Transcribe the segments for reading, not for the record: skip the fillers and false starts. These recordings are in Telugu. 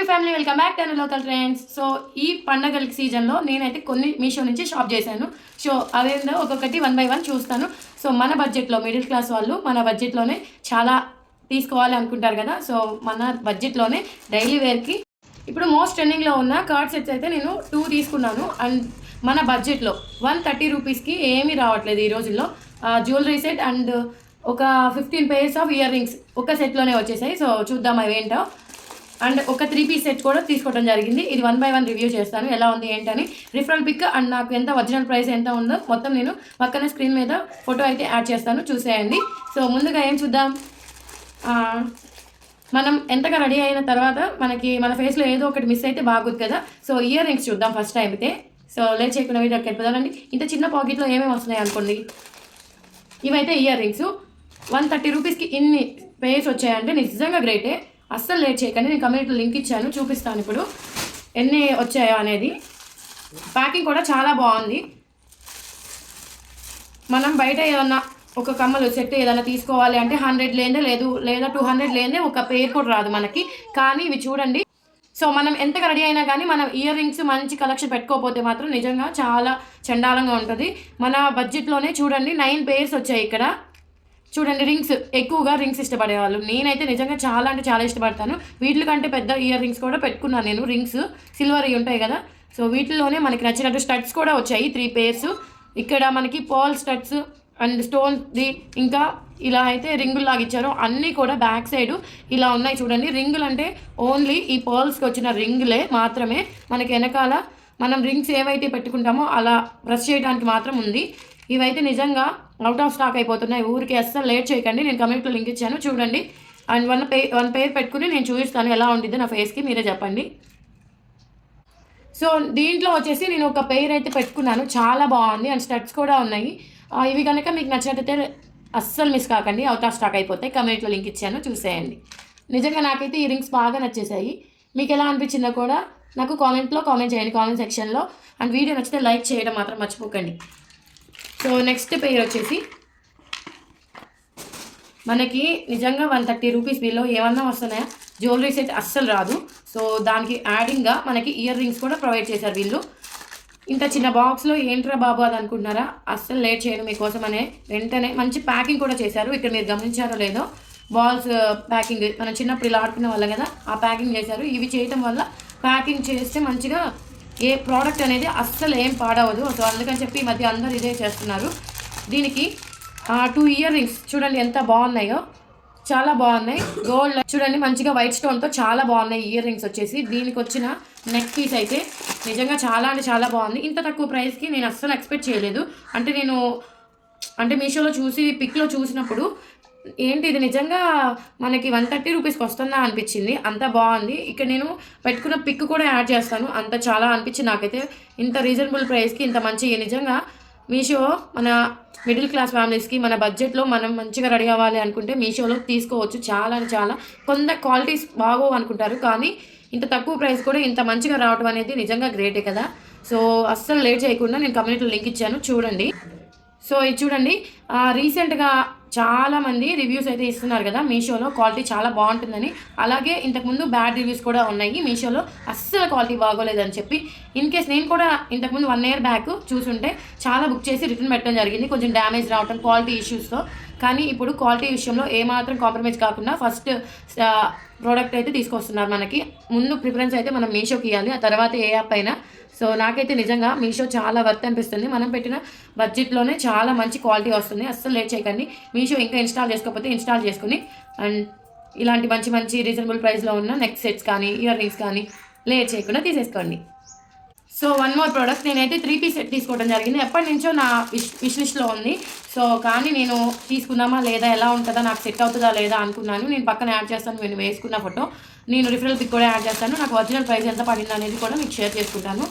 To family, welcome back to local trends. So ఈ పండగల సీజన్లో నేనైతే కొన్ని మీషో నుంచి షాప్ చేశాను. సో అదేందో ఒక్కొక్కటి 1 by 1 చూస్తాను. సో మన బడ్జెట్లో మిడిల్ క్లాస్ వాళ్ళు మన బడ్జెట్లోనే చాలా తీసుకోవాలి అనుకుంటారు కదా. సో మన బడ్జెట్లోనే డైలీ వేర్కి ఇప్పుడు మోస్ట్ ట్రెండింగ్లో ఉన్న కార్డ్ సెట్స్ అయితే నేను 2 తీసుకున్నాను. అండ్ మన బడ్జెట్లో 130 రూపీస్కి ఏమీ రావట్లేదు ఈ రోజుల్లో. జ్యువెలరీ సెట్ అండ్ ఒక 15 pairs ఆఫ్ ఇయర్ రింగ్స్ ఒక సెట్లోనే వచ్చేసాయి. సో చూద్దాం అవి ఏంటో. అండ్ ఒక 3 piece సెట్ కూడా తీసుకోవడం జరిగింది. ఇది 1 by 1 రివ్యూ చేస్తాను ఎలా ఉంది ఏంటని. రిఫరల్ పిక్ అండ్ నాకు ఎంత ఒరిజినల్ ప్రైస్ ఎంత ఉందో మొత్తం నేను పక్కన స్క్రీన్ మీద ఫోటో అయితే యాడ్ చేస్తాను, చూసేయండి. సో ముందుగా ఏం చూద్దాం, మనం ఎంతగా రెడీ అయిన తర్వాత మనకి మన ఫేస్లో ఏదో ఒకటి మిస్ అయితే బాగుంది కదా. సో ఇయర్ రింగ్స్ చూద్దాం ఫస్ట్ టైం అయితే. సో లేట్ చేయకుండా వీడియోకి వెళ్ళిపోదామండి. ఇంత చిన్న పాకెట్లో ఏమేమి వస్తున్నాయి అనుకోండి. ఇవైతే ఇయర్ రింగ్స్ 130 రూపీస్కి ఇన్ని పేర్స్ వచ్చాయంటే నిజంగా గ్రేటే. అస్సలు లేట్ చేయకండి, నేను కమ్యూనిటీలో లింక్ ఇచ్చాను, చూపిస్తాను ఇప్పుడు ఎన్ని వచ్చాయో అనేది. ప్యాకింగ్ కూడా చాలా బాగుంది. మనం బయట ఏదన్నా ఒక కమ్మలు సెట్ ఏదైనా తీసుకోవాలి అంటే 100 లేదే లేదు, లేదా 200 లేదే ఒక పేర్ కూడా రాదు మనకి. కానీ ఇవి చూడండి. సో మనం ఎంతగా రెడీ అయినా కానీ మనం ఇయర్ రింగ్స్ మంచి కలెక్షన్ పెట్టుకోకపోతే మాత్రం నిజంగా చాలా చండాలంగా ఉంటుంది. మన బడ్జెట్లోనే చూడండి 9 pairs వచ్చాయి ఇక్కడ. చూడండి, రింగ్స్ ఎక్కువగా రింగ్స్ ఇష్టపడేవాళ్ళు. నేనైతే నిజంగా చాలా అంటే చాలా ఇష్టపడతాను. వీటికంటే పెద్ద ఇయర్ రింగ్స్ కూడా పెట్టుకున్నాను నేను. రింగ్స్ సిల్వర్ ఉంటాయి కదా. సో వీటిలోనే మనకి నచ్చినట్టు స్టడ్స్ కూడా వచ్చాయి 3 pairs. ఇక్కడ మనకి పాల్ స్టడ్స్ అండ్ స్టోన్ది ఇంకా ఇలా అయితే రింగులు లాగా ఇచ్చారు. అన్నీ కూడా బ్యాక్ సైడ్ ఇలా ఉన్నాయి చూడండి. రింగులు అంటే ఓన్లీ ఈ పర్ల్స్కి వచ్చిన రింగులే మాత్రమే. మనకి వెనకాల మనం రింగ్స్ ఏవైతే పెట్టుకుంటామో అలా బ్రష్ చేయడానికి మాత్రం ఉంది. ఇవైతే నిజంగా అవుట్ ఆఫ్ స్టాక్ అయిపోతున్నాయి. ఊరికి అస్సలు లేట్ చేయకండి, నేను కమ్యూనిటీలో లింక్ ఇచ్చాను చూడండి. అండ్ వన్ పేర్ పెట్టుకుని నేను చూపిస్తాను ఎలా ఉండిద్ది నా ఫేస్కి, మీరే చెప్పండి. సో దీంట్లో వచ్చేసి నేను ఒక పెయిర్ అయితే పెట్టుకున్నాను, చాలా బాగుంది. అండ్ స్టడ్స్ కూడా ఉన్నాయి. ఇవి కనుక మీకు నచ్చినట్టయితే అస్సలు మిస్ కాకండి, అవుట్ ఆఫ్ స్టాక్ అయిపోతాయి. కమ్యూనిటీలో లింక్ ఇచ్చాను, చూసేయండి. నిజంగా నాకైతే ఈ రింగ్స్ బాగా నచ్చేసాయి. మీకు ఎలా అనిపించిందో కూడా నాకు కామెంట్ చేయండి, కామెంట్ సెక్షన్లో. అండ్ వీడియో నచ్చితే లైక్ చేయడం మాత్రం మర్చిపోకండి. సో నెక్స్ట్ పేర్ వచ్చేసి మనకి నిజంగా 130 రూపీస్ బిల్లో ఏమన్నా వస్తున్నాయా, జ్యువెలరీ సెట్ అస్సలు రాదు. సో దానికి యాడింగ్గా మనకి ఇయర్ రింగ్స్ కూడా ప్రొవైడ్ చేశారు వీళ్ళు. ఇంత చిన్న బాక్స్లో ఏంట్రా బాబు అది అనుకుంటున్నారా, అస్సలు లేట్ చేయడం మీకోసం అనే వెంటనే మంచి ప్యాకింగ్ కూడా చేశారు. ఇక్కడ మీరు గమనించారో లేదో, బాల్స్ ప్యాకింగ్ మనం చిన్నప్పుడు ఇలా ఆడుకునే వాళ్ళం కదా, ఆ ప్యాకింగ్ చేశారు. ఇవి చేయటం వల్ల ప్యాకింగ్ చేస్తే మంచిగా ఏ ప్రోడక్ట్ అనేది అస్సలు ఏం పాడవదు. సో అందుకని చెప్పి ఈ మధ్య అందరు ఇదే చేస్తున్నారు. దీనికి 2 ఇయర్ రింగ్స్ చూడండి ఎంత బాగున్నాయో, చాలా బాగున్నాయి. గోల్డ్ చూడండి మంచిగా వైట్ స్టోన్తో చాలా బాగున్నాయి ఇయర్ రింగ్స్ వచ్చేసి. దీనికి వచ్చిన నెక్ పీస్ అయితే నిజంగా చాలా అంటే చాలా బాగుంది. ఇంత తక్కువ ప్రైస్కి నేను అస్సలు ఎక్స్పెక్ట్ చేయలేదు. అంటే మీషోలో చూసి పిక్లో చూసినప్పుడు ఏంటి ఇది నిజంగా మనకి 130 రూపీస్కి వస్తుందా అనిపించింది, అంత బాగుంది. ఇక్కడ నేను పెట్టుకున్న పిక్ కూడా యాడ్ చేస్తాను, అంత చాలా అనిపించింది నాకైతే. ఇంత రీజనబుల్ ప్రైస్కి ఇంత మంచి నిజంగా మీషో మన మిడిల్ క్లాస్ ఫ్యామిలీస్కి మన బడ్జెట్లో మనం మంచిగా రెడీ అవ్వాలి అనుకుంటే మీషోలో తీసుకోవచ్చు. చాలా అంటే చాలా కొంత క్వాలిటీస్ బాగోవు అనుకుంటారు, కానీ ఇంత తక్కువ ప్రైస్ కూడా ఇంత మంచిగా రావడం అనేది నిజంగా గ్రేటే కదా. సో అస్సలు లేట్ చేయకుండా నేను కమ్యూనిటీలో లింక్ ఇచ్చాను చూడండి. సో ఇది చూడండి, రీసెంట్గా చాలామంది రివ్యూస్ అయితే ఇస్తున్నారు కదా మీషోలో, క్వాలిటీ చాలా బాగుంటుందని. అలాగే ఇంతకుముందు బ్యాడ్ రివ్యూస్ కూడా ఉన్నాయి మీషోలో, అస్సలు క్వాలిటీ బాగోలేదని చెప్పి. ఇన్ కేస్ నేను కూడా ఇంతకుముందు 1 year బ్యాక్ చూసుంటే చాలా బుక్ చేసి రిటర్న్ పెట్టడం జరిగింది, కొంచెం డ్యామేజ్ రావటం క్వాలిటీ ఇష్యూస్తో. కానీ ఇప్పుడు క్వాలిటీ విషయంలో ఏమాత్రం కాంప్రమైజ్ కాకుండా ఫస్ట్ ప్రోడక్ట్ అయితే తీసుకొస్తున్నారు మనకి. ముందు ప్రిఫరెన్స్ అయితే మనం మీషోకి ఇవ్వాలి, ఆ తర్వాత ఏ యాప్ అయినా. సో నాకైతే నిజంగా మీషో చాలా వర్త్ అనిపిస్తుంది. మనం పెట్టిన బడ్జెట్లోనే చాలా మంచి క్వాలిటీ వస్తుంది. అస్సలు లేట్ చేయకండి. మీషో ఇంకా ఇన్స్టాల్ చేసుకోకపోతే ఇన్స్టాల్ చేసుకుని అండ్ ఇలాంటి మంచి రీజనబుల్ ప్రైస్లో ఉన్న నెక్ సెట్స్ కానీ ఇయర్ రింగ్స్ కానీ లేట్ చేయకుండా తీసేసుకోండి. సో 1 more ప్రోడక్ట్ నేనైతే 3 piece సెట్ తీసుకోవడం జరిగింది. ఎప్పటి నుంచో నా విష్ లిస్ట్లో ఉంది. సో కానీ నేను తీసుకుందామా లేదా, ఎలా ఉంటుందా, నాకు సెట్ అవుతుందా లేదా అనుకున్నాను. నేను పక్కన యాడ్ చేస్తాను నేను వేసుకున్న ఫోటో, నేను రిఫరల్ పిక్ కూడా యాడ్ చేస్తాను. నాకు ఒరిజినల్ ప్రైస్ ఎంత పడింది అనేది కూడా మీకు షేర్ చేసుకుంటాను.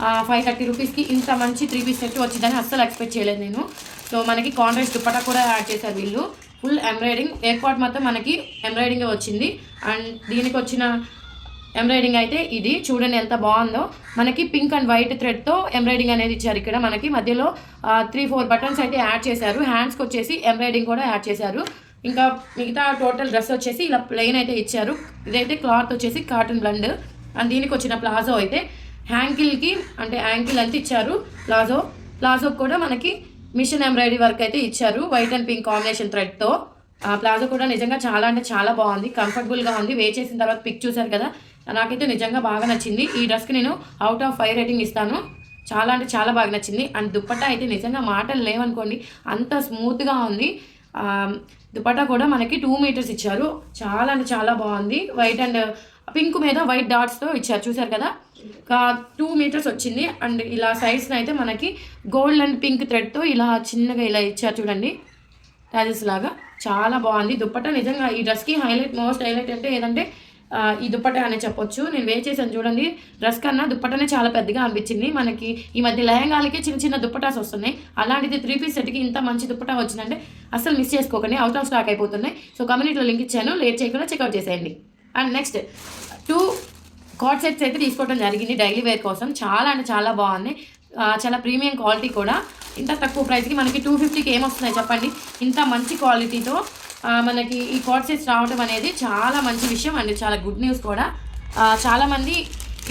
530 రూపీస్కి ఇంత మంచి 3 piece సెట్ వచ్చిందని అస్సలు ఎక్స్పెక్ట్ చేయలేదు నేను. సో మనకి కాంట్రాస్ట్ దుపట్టా కూడా యాడ్ చేశారు వీళ్ళు. ఫుల్ ఎంబ్రాయిడింగ్, ఏ పార్ట్ మొత్తం మనకి ఎంబ్రాయిడింగ్ వచ్చింది. అండ్ దీనికి వచ్చిన ఎంబ్రాయిడింగ్ అయితే ఇది చూడండి ఎంత బాగుందో. మనకి పింక్ అండ్ వైట్ థ్రెడ్తో ఎంబ్రాయిడింగ్ అనేది ఇచ్చారు. ఇక్కడ మనకి మధ్యలో 3-4 బటన్స్ అయితే యాడ్ చేశారు. హ్యాండ్స్కి వచ్చేసి ఎంబ్రాయిడింగ్ కూడా యాడ్ చేశారు. ఇంకా మిగతా టోటల్ డ్రెస్ వచ్చేసి ఇలా ప్లెయిన్ అయితే ఇచ్చారు. ఇదైతే క్లాత్ వచ్చేసి కాటన్ బ్లెండ్, అండ్ దీనికి వచ్చిన ప్లాజో అయితే హ్యాంకిల్కి అంటే యాంకిల్ అంతా ఇచ్చారు. ప్లాజోకి కూడా మనకి మిషన్ ఎంబ్రాయిడరీ వర్క్ అయితే ఇచ్చారు వైట్ అండ్ పింక్ కాంబినేషన్ థ్రెడ్తో. ప్లాజో కూడా నిజంగా చాలా అంటే చాలా బాగుంది, కంఫర్టబుల్గా ఉంది. వే చేసిన తర్వాత పిక్ చూసారు కదా, నాకైతే నిజంగా బాగా నచ్చింది. ఈ డ్రెస్కి నేను అవుట్ ఆఫ్ 5 రేటింగ్ ఇస్తాను. చాలా అంటే చాలా బాగా నచ్చింది. అండ్ దుపట్టా అయితే నిజంగా మాటలు లేవనుకోండి, అంత స్మూత్గా ఉంది. దుపట్టా కూడా మనకి 2 మీటర్స్ ఇచ్చారు. చాలా అంటే చాలా బాగుంది. వైట్ అండ్ పింక్ మీద వైట్ డాట్స్తో ఇచ్చారు, చూసారు కదా. 2 మీటర్స్ వచ్చింది. అండ్ ఇలా సైడ్స్ని అయితే మనకి గోల్డ్ అండ్ పింక్ థ్రెడ్తో ఇలా చిన్నగా ఇలా ఇచ్చారు చూడండి, టాజెస్ లాగా. చాలా బాగుంది దుపట్టా. నిజంగా ఈ డ్రెస్కి మోస్ట్ హైలైట్ అంటే ఏదంటే ఈ దుపట్టా అనే చెప్పొచ్చు. నేను వే చేశాను చూడండి, డ్రెస్ కన్నా దుపట్టానే చాలా పెద్దగా అనిపించింది. మనకి ఈ మధ్య లెహంగాలకి చిన్న చిన్న దుపట్టాస్ వస్తున్నాయి, అలాంటిది 3 పీస్ సెట్కి ఇంత మంచి దుపట్టా వచ్చిందంటే అసలు మిస్ చేసుకోకండి, అవుట్ ఆఫ్ స్టాక్ అయిపోతున్నాయి. సో కమ్యూనిటీలో లింక్ ఇచ్చాను, లేట్ చేయకుండా చెక్అవుట్ చేసేయండి. అండ్ నెక్స్ట్ 2 కార్డ్ సెట్స్ అయితే తీసుకోవడం జరిగింది డైలీ వేర్ కోసం. చాలా అంటే చాలా బాగున్నాయి, చాలా ప్రీమియం క్వాలిటీ కూడా. ఇంత తక్కువ ప్రైస్కి మనకి 250కి ఏమొస్తున్నాయి చెప్పండి. ఇంత మంచి క్వాలిటీతో మనకి ఈ కార్డ్ సెట్స్ రావడం అనేది చాలా మంచి విషయం అండ్ చాలా గుడ్ న్యూస్ కూడా. చాలామంది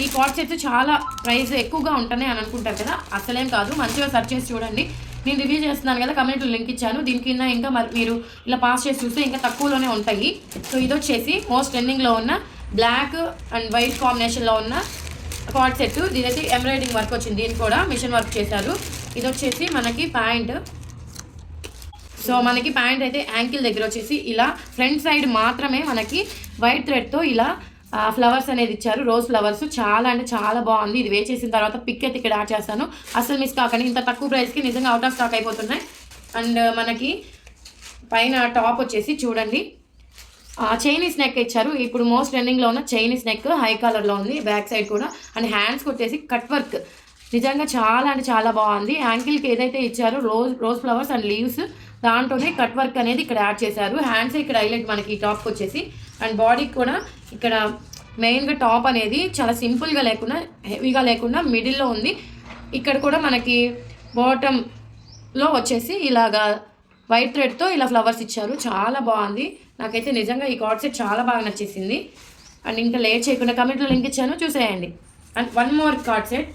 ఈ కార్డ్ సెట్స్ చాలా ప్రైస్ ఎక్కువగా ఉంటున్నాయి అని అనుకుంటారు కదా, అసలేం కాదు. మంచిగా సెర్చ్ చేసి చూడండి, నేను రివ్యూ చేస్తున్నాను కదా, కమ్యూనిటీలో లింక్ ఇచ్చాను. దీని కింద ఇంకా మీరు ఇలా పాస్ చేసి చూస్తే ఇంకా తక్కువలోనే ఉంటాయి. సో ఇది వచ్చేసి మోస్ట్ ట్రెండింగ్లో ఉన్న బ్లాక్ అండ్ వైట్ కాంబినేషన్లో ఉన్న కార్డ్ సెట్. ఇదైతే ఎంబ్రాయిడింగ్ వర్క్ వచ్చింది, దీనికి కూడా మిషన్ వర్క్ చేశారు. ఇది వచ్చేసి మనకి ప్యాంట్. సో మనకి ప్యాంట్ అయితే యాంకిల్ దగ్గర వచ్చేసి ఇలా ఫ్రంట్ సైడ్ మాత్రమే మనకి వైట్ థ్రెడ్తో ఇలా ఫ్లవర్స్ అనేది ఇచ్చారు, రోజ్ ఫ్లవర్స్. చాలా అంటే చాలా బాగుంది. ఇది వే చేసిన తర్వాత పిక్ అయితే ఇక్కడ యాడ్ చేస్తాను, అసలు మిస్ కాకండి. ఇంత తక్కువ ప్రైస్కి నిజంగా అవుట్ ఆఫ్ స్టాక్ అయిపోతున్నాయి. అండ్ మనకి పైన టాప్ వచ్చేసి చూడండి చైనీస్ నెక్ ఇచ్చారు. ఇప్పుడు మోస్ట్ ట్రెండింగ్లో ఉన్న చైనీస్ నెక్ హై కలర్లో ఉంది, బ్యాక్ సైడ్ కూడా. అండ్ హ్యాండ్స్కి వచ్చేసి కట్ వర్క్, నిజంగా చాలా అంటే చాలా బాగుంది. యాంకిల్కి ఏదైతే ఇచ్చారో రోజ్ ఫ్లవర్స్ అండ్ లీవ్స్, దాంట్లోనే కట్ వర్క్ అనేది ఇక్కడ యాడ్ చేశారు. హ్యాండ్స్ ఇక్కడ హైలైట్ మనకి ఈ టాప్కి వచ్చేసి. అండ్ బాడీకి కూడా ఇక్కడ మెయిన్గా టాప్ అనేది చాలా సింపుల్గా లేకుండా హెవీగా లేకుండా మిడిల్లో ఉంది. ఇక్కడ కూడా మనకి బాటంలో వచ్చేసి ఇలాగా వైట్ థ్రెడ్తో ఇలా ఫ్లవర్స్ ఇచ్చారు, చాలా బాగుంది. నాకైతే నిజంగా ఈ కార్డ్ సెట్ చాలా బాగా నచ్చేసింది. అండ్ ఇంకా లేట్ చేయకుండా కమెంట్లో లింక్ ఇచ్చాను, చూసేయండి. అండ్ 1 మోర్ కార్డ్ సెట్,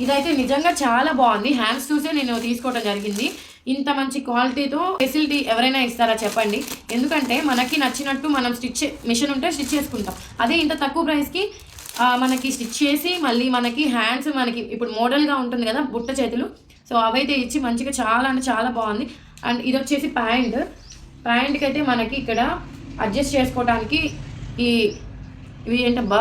ఇదైతే నిజంగా చాలా బాగుంది. హ్యాండ్స్ చూసే నేను తీసుకోవడం జరిగింది. ఇంత మంచి క్వాలిటీతో ఫెసిలిటీ ఎవరైనా ఇస్తారా చెప్పండి. ఎందుకంటే మనకి నచ్చినట్టు మనం మిషన్ ఉంటే స్టిచ్ చేసుకుంటాం. అదే ఇంత తక్కువ ప్రైస్కి మనకి స్టిచ్ చేసి మళ్ళీ మనకి హ్యాండ్స్ మనకి ఇప్పుడు మోడల్గా ఉంటుంది కదా బుట్ట చేతులు, సో అవైతే ఇచ్చి మంచిగా చాలా అంటే చాలా బాగుంది. అండ్ ఇది వచ్చేసి ప్యాంట్కి అయితే మనకి ఇక్కడ అడ్జస్ట్ చేసుకోవడానికి ఇవి ఏంటబ్బా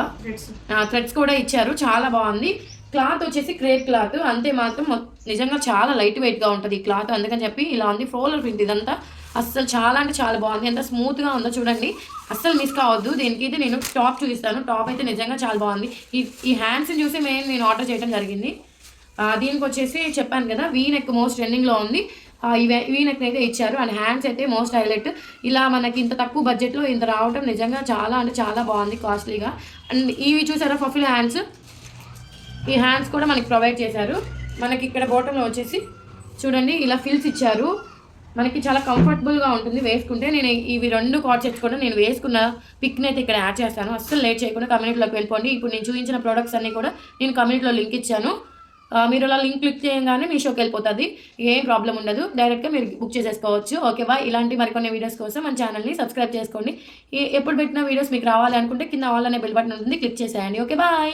థ్రెడ్స్ కూడా ఇచ్చారు, చాలా బాగుంది. క్లాత్ వచ్చేసి క్రేప్ క్లాత్, అంతే మాత్రం నిజంగా చాలా లైట్ వెయిట్గా ఉంటుంది ఈ క్లాత్, అందుకని చెప్పి ఇలా ఉంది. ఫ్లోరల్ ప్రింట్ ఇదంతా అస్సలు చాలా అంటే చాలా బాగుంది. ఎంత స్మూత్గా ఉందో చూడండి, అస్సలు మిస్ కావద్దు. దీనికి అయితే నేను టాప్ చూపిస్తాను. టాప్ అయితే నిజంగా చాలా బాగుంది. ఈ హ్యాండ్స్ని చూసి నేను ఆర్డర్ చేయడం జరిగింది. దీనికి వచ్చేసి చెప్పాను కదా వీ నెక్ మోస్ట్ ట్రెండింగ్లో ఉంది, వీ నెక్ అయితే ఇచ్చారు. అండ్ హ్యాండ్స్ అయితే మోస్ట్ హైలైట్. ఇలా మనకి ఇంత తక్కువ బడ్జెట్లో ఇంత రావడం నిజంగా చాలా అంటే చాలా బాగుంది, కాస్ట్లీగా. అండ్ ఇవి చూసారా పఫిల్ హ్యాండ్స్, ఈ హ్యాండ్స్ కూడా మనకి ప్రొవైడ్ చేశారు. మనకి ఇక్కడ బాటంలో వచ్చేసి చూడండి ఇలా ఫిల్స్ ఇచ్చారు, మనకి చాలా కంఫర్టబుల్గా ఉంటుంది వేసుకుంటే. నేను ఇవి 2 కార్డ్ సెట్స్ కూడా నేను వేసుకున్న పిక్ని అయితే ఇక్కడ యాడ్ చేస్తాను. అస్సలు లేట్ చేయకుండా కమ్యూనిటీలోకి వెళ్ళిపోండి. ఇప్పుడు నేను చూపించిన ప్రోడక్ట్స్ అన్నీ కూడా నేను కమ్యూనిటీలో లింక్ ఇచ్చాను. మీరు అలా లింక్ క్లిక్ చేయగానే మీషోకి వెళ్ళిపోతుంది, ఏం ప్రాబ్లం ఉండదు. డైరెక్ట్గా మీరు బుక్ చేసేసుకోవచ్చు. ఓకేవా, ఇలాంటి మరికొన్ని వీడియోస్ కోసం మన ఛానల్ని సబ్స్క్రైబ్ చేసుకోండి. ఎప్పుడు పెట్టిన వీడియోస్ మీకు రావాలి అనుకుంటే కింద ఆల్ అనే బెల్ బటన్ ఉంటుంది, క్లిక్ చేసేయండి. Okay bye.